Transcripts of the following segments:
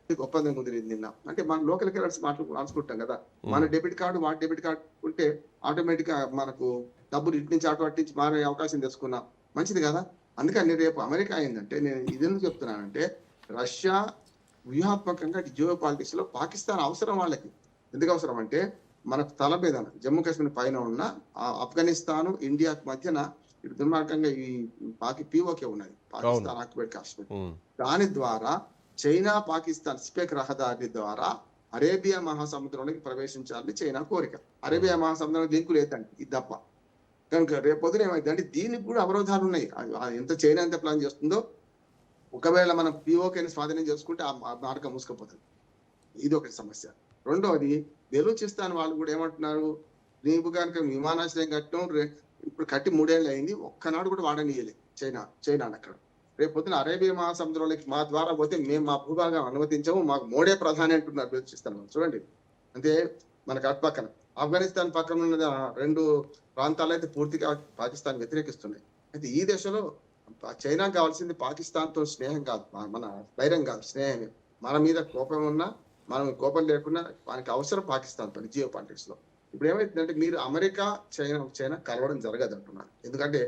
ఒప్పందం కుదిరింది నిన్న. అంటే మనం లోకల్ కరెన్సీ మార్చుకుంటాం కదా! మన హ్మ్. డెబిట్ కార్డ్, వాడి డెబిట్ కార్డ్ ఉంటే ఆటోమేటిక్‌గా మనకు డబ్బులు ఇటు నుంచి అటు నుంచి మారే అవకాశం తెచ్చుకున్నాం. మంచిది కదా! అందుకని రేపు అమెరికా ఏందంటే నేను ఇదెందుకు చెప్తున్నానంటే రష్యా వ్యూహాత్మకంగా జియో పాలిటిక్స్‌లో పాకిస్తాన్ అవసరం వాళ్ళకి. ఎందుకు అవసరం అంటే మనకు తల మీద జమ్మూ కాశ్మీర్ పైన ఉన్న ఆఫ్ఘనిస్తాను, ఇండియాకి మధ్యన ఇటు దుర్మార్గంగా ఈ పీఓకే ఉన్నది. అవును. పాకిస్తాన్ ఆక్యుపైడ్ కాశ్మీర్. హ్మ్. దాని ద్వారా చైనా, పాకిస్తాన్ స్పెక్ రహదారి ద్వారా అరేబియా మహాసముద్రంలోకి ప్రవేశించాలని చైనా కోరిక. హ్మ్. అరేబియా మహాసముద్రానికి లింకు లేదండి. ఇది తప్ప. కనుక రేపొద్దున ఏమైద్దంటే దీనికి కూడా అవరోధాలున్నాయి. ఎంత చైనా ఎంత ప్లాన్ చేస్తుందో ఒకవేళ మనం పీఓకేని స్వాధీనం చేసుకుంటే ఆ మార్గం మూసుకుపోతది. ఇదొకటి సమస్య. రెండోది బెలూచిస్తాన్ వాళ్ళు కూడా ఏమంటున్నారు, నీవు గనుక విమానాశ్రయం కట్టినాం ఇప్పుడు కట్టి 3 ఏళ్ళు అయింది. ఒక్కనాడు కూడా వాడనీయలే చైనానక్కడ. రేపొద్దున అరేబియా మహాసముద్రంలోకి మా ద్వారా పోతే మేము మా భూభాగం అనుమతించము. మాకు మోడే ప్రధాని అంటున్నారు బెలూచిస్తాన్ వాళ్ళు. చూడండి. అంటే మనకు అటు పక్కన. ఆఫ్ఘనిస్తాన్ పక్కన ఉన్న 2 ప్రాంతాలైతే పూర్తిగా పాకిస్తాన్ వ్యతిరేకిస్తున్నాయి. అయితే ఈ దశలో చైనాకు కావాల్సింది పాకిస్తాన్‌తో స్నేహం కాదు. మన వైరం కాదు స్నేహమే. మన మీద కోపం ఉన్నా, మనం కోపం లేకున్నా మనకి అవసరం పాకిస్తాన్‌తోని జియో పాలిటిక్స్‌లో. ఇప్పుడేమైతుందంటే మీరు అమెరికా, చైనా కలవడం జరగదంటున్నారు. ఎందుకంటే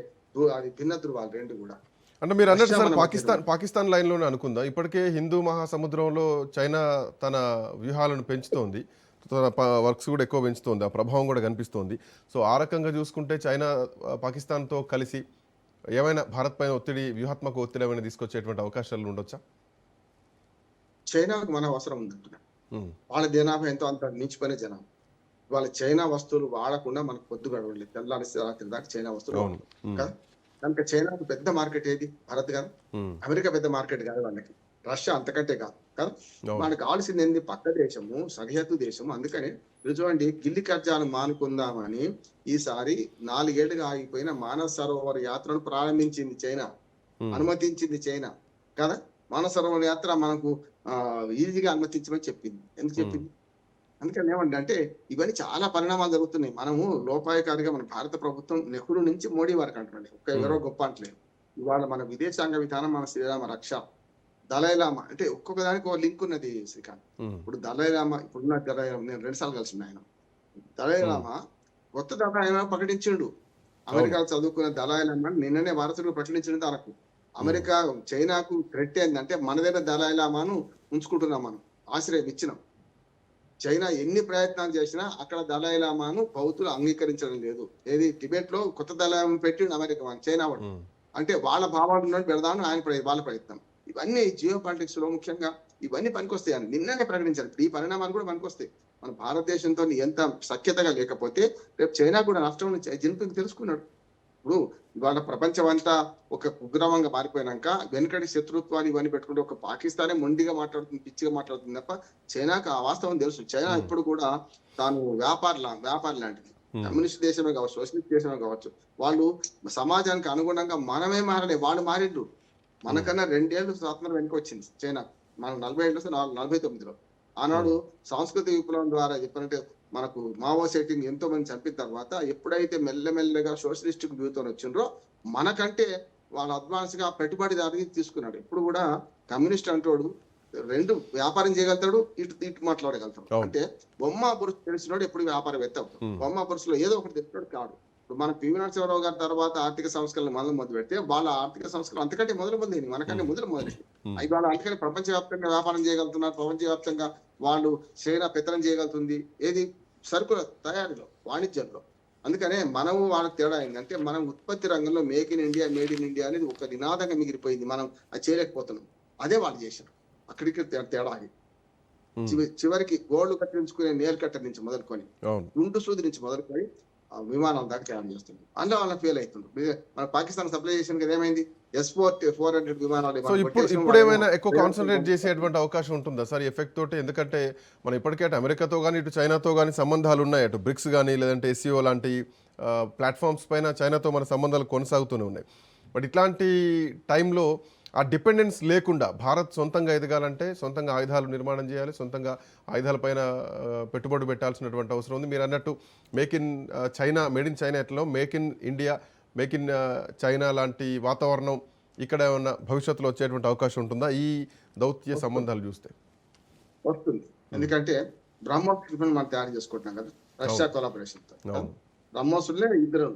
అది భిన్న ధృవాలు 2 గూడా. అంటే మీరన్నట్టు రష్యా సార్ మన మధ్యలో ఉంది. పాకిస్తాన్ లైన్‌లోనే అనుకుందాం. ఇప్పటికే హిందూ మహాసముద్రంలో చైనా తన వ్యూహాలను పెంచుతోంది. తన వర్క్స్ కూడా ఎక్కువ పెంచుతోంది. ఆ ప్రభావం కూడా కనిపిస్తోంది. సో, ఆ రకంగా చూసుకుంటే చైనా పాకిస్తాన్‌తో కలిసి ఏమైనా భారత్ పైన వ్యూహాత్మక ఒత్తిడి ఏమైనా తీసుకొచ్చేటువంటి అవకాశాలు ఉండొచ్చా? చైనాకు మన అవసరం ఉందంటున్నా. హ్మ్. వాళ్ళ జనాభా ఎంతో అంత మించిపోయిన జనాభా. ఇవాళ చైనా వస్తువులు వాడకుండా మనకు పొద్దు గడవలేదు. తెల్లారి రాత్రి దాకా చైనా వస్తువులు అవును. వాడతాం. హ్మ్. కదా! కనుక చైనాకు పెద్ద మార్కెట్ ఏది? భారత్ కాదు. హ్మ్. అమెరికా పెద్ద మార్కెట్ కాదు వాళ్ళకి. రష్యా అంతకంటే కాదు. కదా! అవును. మనకు కావాల్సిందేంది? పక్క దేశము, సరిహద్దు దేశము. అందుకని మీరు చూడండి గిల్లి కజ్జాలు మానుకుందామని ఈసారి 4 ఏళ్లుగా ఆగిపోయిన మానస సరోవర్ యాత్రను ప్రారంభించింది చైనా. హ్మ్. అనుమతించింది చైనా. కదా! మానస సరోవర్ యాత్ర మనకు ఈజీగా అనుమతించమని చెప్పింది. ఎందుకు హ్మ్. చెప్పింది? అందుకని ఏమంటే ఇవన్నీ చాలా పరిణామాలు జరుగుతున్నాయి. మనము లోపాయకారిగా మన భారత ప్రభుత్వం నెహ్రూ నుంచి మోడీ వరకు అంటున్నాడు. ఒక్క హ్మ్. ఎవరో గొప్ప అంటలేదు. ఇవాళ మన విదేశాంగ విధానం మన శ్రీరామ రక్ష. దలైలామా అంటే ఒక్కొక్క దానికి ఒక లింక్ ఉన్నది శ్రీకాంత్. హ్మ్. ఇప్పుడు దలైలామా ఇప్పుడున్న దలైలామా నేను 2 సార్లు కలిసిన ఆయన. హ్మ్. దలైలామా కొత్త దలైలామా ప్రకటించిండు. అవును. అమెరికాలో చదువుకున్న దలైలామా నిన్ననే వారసుడిగా ప్రకటించిండు తనకు. హ్మ్. అమెరికా చైనాకు థ్రెట్ ఏందంటే మన దగ్గర దలైలామాను ఉంచుకుంటున్నాం మనం. ఆశ్రయం ఇచ్చినాం. చైనా ఎన్ని ప్రయత్నాలు చేసినా అక్కడ దలైలామాను బౌద్ధులు అంగీకరించడం లేదు. ఏది టిబెట్‌లో కొత్త దలైలామాను పెట్టిండు అమెరికా వాడు చైనా వాడు. హ్మ్. అంటే వాళ్ళ భావాలున్నట్టు పెడదామని వాళ్ళ ప్రయత్నం. ఇవన్నీ జియో పాలిటిక్స్‌లో ముఖ్యంగా ఇవన్నీ పనికొస్తాయని నిన్ననే ప్రకటించారు. ఈ పరిణామాలు కూడా పనికొస్తాయి. మన భారతదేశంతోని ఎంత సఖ్యతగా లేకపోతే రేపు చైనా కూడా నష్టం అని జిన్‌పింగ్ తెలుసుకున్నాడు. ఇప్పుడు ఇవాళ ప్రపంచమంతా ఒక కుగ్రామంగా మారిపోయినాక వెనకటి శత్రుత్వాలు ఇవన్నీ పెట్టుకుంటే ఒక పాకిస్తానే మొండిగా మాట్లాడుతుంది, పిచ్చిగా మాట్లాడుతుంది తప్ప చైనాకు ఆ వాస్తవం తెలుసు. చైనా హ్మ్. ఇప్పుడు కూడా తాను వ్యాపారి లాంటిది. హ్మ్. కమ్యూనిస్ట్ దేశమే కావచ్చు, సోషలిస్ట్ దేశమే కావచ్చు. వాళ్ళు సమాజానికి అనుగుణంగా మనమే మారలే. వాళ్ళు మారిండ్రు. హ్మ్. మనకన్నా 2 ఏళ్ళు స్వాతంత్రం వెనకొచ్చింది చైనా. మనం 40 ఏళ్ళు వస్తే 49లో. ఆనాడు హ్మ్. సాంస్కృతిక విప్లవం ద్వారా చెప్పాలంటే మనకు మావో సెట్టింగ్ ఎంతో మంది చంపిన తర్వాత ఎప్పుడైతే మెల్లమెల్లగా సోషలిస్టిక్ వ్యూతోని వచ్చిండ్రో మనకంటే వాళ్ళ అడ్వాన్స్‌గా పెట్టుబడిదారీ తీసుకున్నాడు. ఎప్పుడు కూడా కమ్యూనిస్ట్ అంటోడు 2 వ్యాపారం చేయగలుగుతాడు. ఇటు మాట్లాడగలుగుతాడు. అవును. అంటే బొమ్మ బొరుసు తెలిసినోడు ఎప్పుడు వ్యాపారవేత్త అవుతాడు. హ్మ్. బొమ్మ బొరుసులో ఏదో ఒకటి తెలిసినోడు కాడు. ఇప్పుడు మన పివి నరసింహారావు గారి తర్వాత ఆర్థిక సంస్కరణలు మొదలుపెడితే వాళ్ళ ఆర్థిక సంస్కరణ అంతకంటే మొదలైనయి. మనకంటే హ్మ్. మొదలైనయి. హ్మ్. ఇవాళ అందుకని ప్రపంచవ్యాప్తంగా వ్యాపారం చేయగలుగుతున్నారు. ప్రపంచవ్యాప్తంగా వాళ్ళు చైనా పెత్తనం చేయగలుగుతుంది. ఏది? సరుకుల తయారీలో, వాణిజ్యంలో. అందుకనే మనము వాళ్ళకి తేడా ఏందంటే, మనం ఉత్పత్తి రంగంలో make in India, made in India అనేది ఒక నినాదంగా మిగిలిపోయింది. మనం అది చేయలేకపోతున్నాం. అదే వాళ్ళు చేశారు. అక్కడికి తేడా అది. హ్మ్. చివరికి గోళ్లు కత్తిరించుకునే నెయిల్ కట్టర్ నుంచి మొదలుకొని, అవును. గుండు సూది నుంచి మొదలుకొని విమానాల దాకా తయారు చేస్తుంది. అందులో వాళ్ళని ఫెయిల్ అయితుండ్రు. మన పాకిస్తాన్ సప్లై చేసాం కదా ఏమైంది? S-400 విమానాలు సో, మనం కొట్టేసినాం. వాడేమో ఇప్పుడేమైనా ఎక్కువ శ్రీలంకలో కాన్సంట్రేట్ పంపిస్తాడు. చేసేటువంటి అవకాశం ఉంటుందా సార్ ఈ ఎఫెక్ట్ తోటి? ఎందుకంటే మనం ఇప్పటికే అటు అమెరికాతో గాని, ఇటు చైనాతో గాని సంబంధాలున్నాయి. అటు బ్రిక్స్ గాని, లేదంటే ఎస్‌సీఓ లాంటి ప్లాట్‌ఫార్మ్స్ పైన చైనాతో మన సంబంధాలు కొనసాగుతూనే ఉన్నాయి. బట్ ఇట్లాంటి టైంలో ఆ డిపెండెన్స్ లేకుండా భారత్ సొంతంగా ఎదగాలంటే సొంతంగా ఆయుధాలు నిర్మాణం చేయాలి. సొంతంగా ఆయుధాల పైన పెట్టుబడి పెట్టాల్సినటువంటి అవసరం ఉంది. మీరన్నట్టు మేడ్ ఇన్ చైనా ఎట్లనో make in India, make in China లాంటి వాతావరణం ఇక్కడ ఏమన్నా భవిష్యత్తులో వచ్చేటువంటి అవకాశం ఉంటుందా ఈ దౌత్య వస్తుంది. సంబంధాలు చూస్తే? వస్తుంది. ఎందుకంటే బ్రహ్మోస్ మనం తయారు చేసుకుంటున్నాం కదా రష్యా కొలాబరేషన్ తో. అవును బ్రహ్మోసులే ఇద్దరు,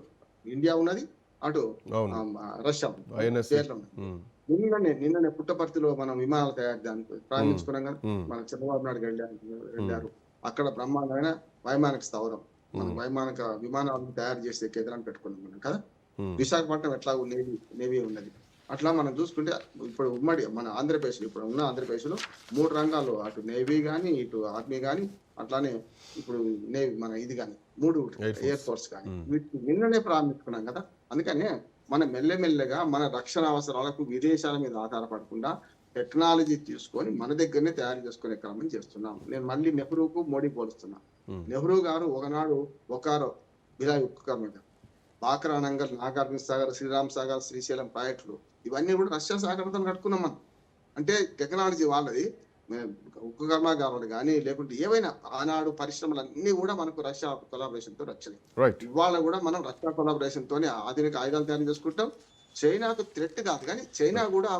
ఇండియా ఉన్నది, అటు అవును రష్యా INS. పేర్లు ఉన్నాయి. నిన్ననే పుట్టపర్తిలో మనం విమానాలు తయారు దానికి ప్రారంభించుకున్నాం కదా. మన చంద్రబాబు నాయుడు వెళ్ళారు. అక్కడ బ్రహ్మాండమైన వైమానిక స్థావరం, మనం వైమానిక విమానాలను తయారు చేసే కేంద్రాన్ని పెట్టుకున్నాం మనం కదా. విశాఖపట్నం ఎట్లా నేవీ ఉన్నది. అట్లా మనం చూసుకుంటే ఇప్పుడు ఉమ్మడి మన ఆంధ్రప్రదేశ్, ఇప్పుడు ఉన్న ఆంధ్రప్రదేశ్ లో 3 రంగాలు, అటు నేవీ కానీ, ఇటు ఆర్మీ కానీ, అట్లానే ఇప్పుడు నేవీ మన ఇది కానీ 3 ఎయిర్ ఫోర్స్ కానీ వీటిని నిన్ననే ప్రారంభించుకున్నాం కదా. అందుకనే మనం మెల్లమెల్లగా మన రక్షణ అవసరాలకు విదేశాల మీద ఆధారపడకుండా టెక్నాలజీ తీసుకొని మన దగ్గరనే తయారు చేసుకునే క్రమం చేస్తున్నాం. నేను మళ్ళీ నెహ్రూకు మోడీ పోలుస్తున్నా. నెహ్రూ గారు ఒకనాడు ఒకారో బిలాయి ఉక్కు మీద బాక్రా నంగల్, నాగార్జున సాగర్, శ్రీరామ్ సాగర్, శ్రీశైలం ప్రాజెక్టులు ఇవన్నీ కూడా రష్యా సహకారంతో కట్టుకున్నాం మనం. అంటే టెక్నాలజీ వాళ్ళది, ఉక్కు కర్మాగారాలు కానీ లేకుంటే ఏవైనా ఆనాడు పరిశ్రమలన్నీ కూడా మనకు రష్యా కొలాబరేషన్ తో వచ్చినాయి. రైట్. ఇవాళ కూడా మనం రష్యా కొలాబరేషన్ తోనే ఆధునిక ఆయుధాలు తయారు చేసుకుంటాం. చైనాకు థ్రెట్ కాదు కానీ చైనా కూడా